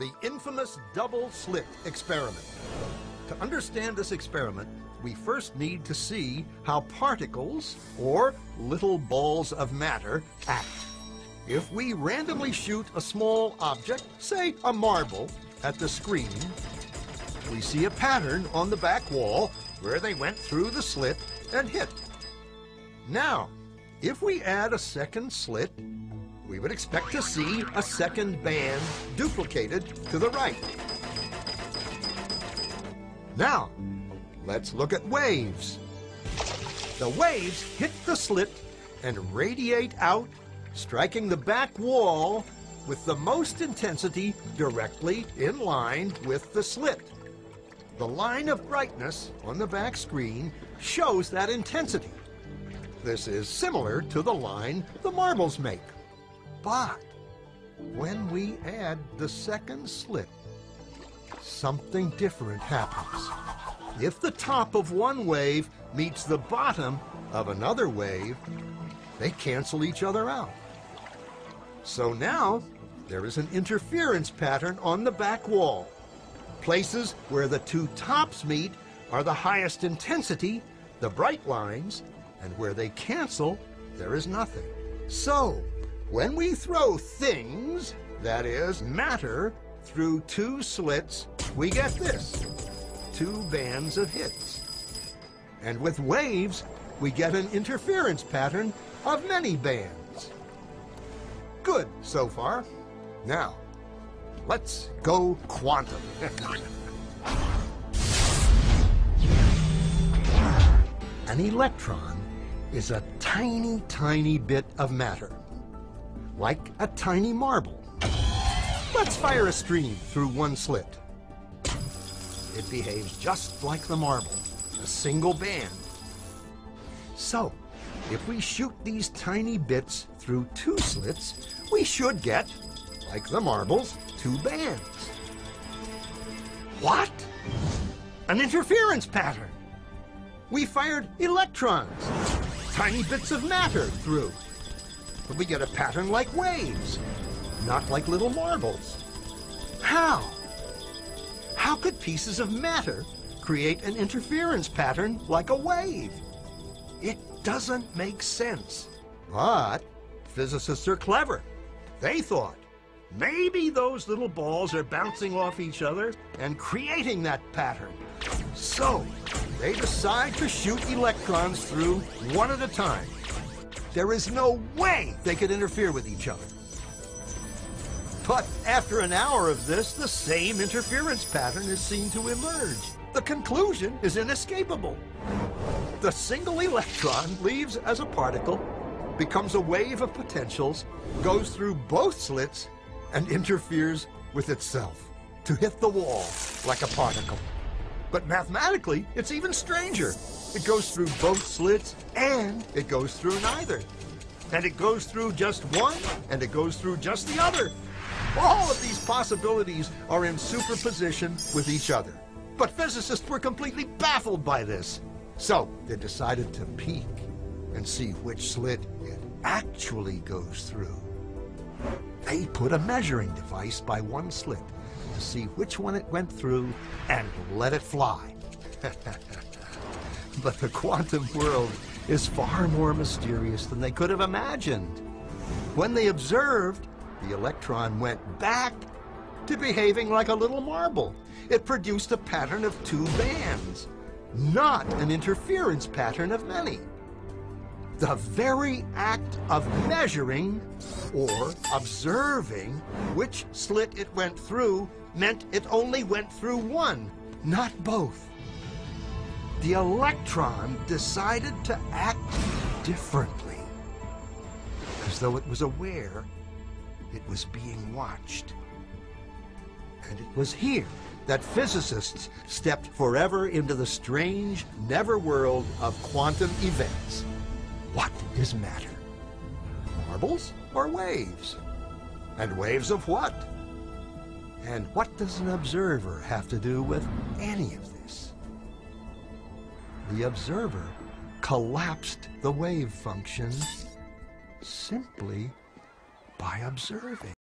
the infamous double-slit experiment. To understand this experiment, we first need to see how particles, or little balls of matter, act. If we randomly shoot a small object, say a marble, at the screen, we see a pattern on the back wall where they went through the slit and hit. Now, if we add a second slit, we would expect to see a second band duplicated to the right. Now, let's look at waves. The waves hit the slit and radiate out, striking the back wall with the most intensity directly in line with the slit. The line of brightness on the back screen shows that intensity. This is similar to the line the marbles make. But when we add the second slit, something different happens. If the top of one wave meets the bottom of another wave, they cancel each other out. So now there is an interference pattern on the back wall. Places where the two tops meet are the highest intensity, the bright lines, and where they cancel, there is nothing. So, when we throw things, that is, matter, through two slits, we get this, two bands of hits. And with waves, we get an interference pattern of many bands. Good so far. Now, let's go quantum. An electron is a tiny, tiny bit of matter, like a tiny marble. Let's fire a stream through one slit. It behaves just like the marble, a single band. So, if we shoot these tiny bits through two slits, we should get, like the marbles, two bands. What? An interference pattern. We fired electrons, tiny bits of matter, through. But we get a pattern like waves, not like little marbles. How? How could pieces of matter create an interference pattern like a wave? It doesn't make sense. But physicists are clever. They thought, maybe those little balls are bouncing off each other and creating that pattern. So, they decide to shoot electrons through one at a time. There is no way they could interfere with each other. But after an hour of this, the same interference pattern is seen to emerge. The conclusion is inescapable. The single electron leaves as a particle, becomes a wave of potentials, goes through both slits, and interferes with itself to hit the wall like a particle. But mathematically, it's even stranger. It goes through both slits, and it goes through neither. And it goes through just one, and it goes through just the other. All of these possibilities are in superposition with each other. But physicists were completely baffled by this. So they decided to peek and see which slit it actually goes through. They put a measuring device by one slit to see which one it went through and let it fly. But the quantum world is far more mysterious than they could have imagined. When they observed, the electron went back to behaving like a little marble. It produced a pattern of two bands, not an interference pattern of many. The very act of measuring or observing which slit it went through meant it only went through one, not both. The electron decided to act differently, as though it was aware it was being watched. And it was here that physicists stepped forever into the strange, never world of quantum events. What is matter? Marbles or waves? And waves of what? And what does an observer have to do with any of this? The observer collapsed the wave function simply by observing.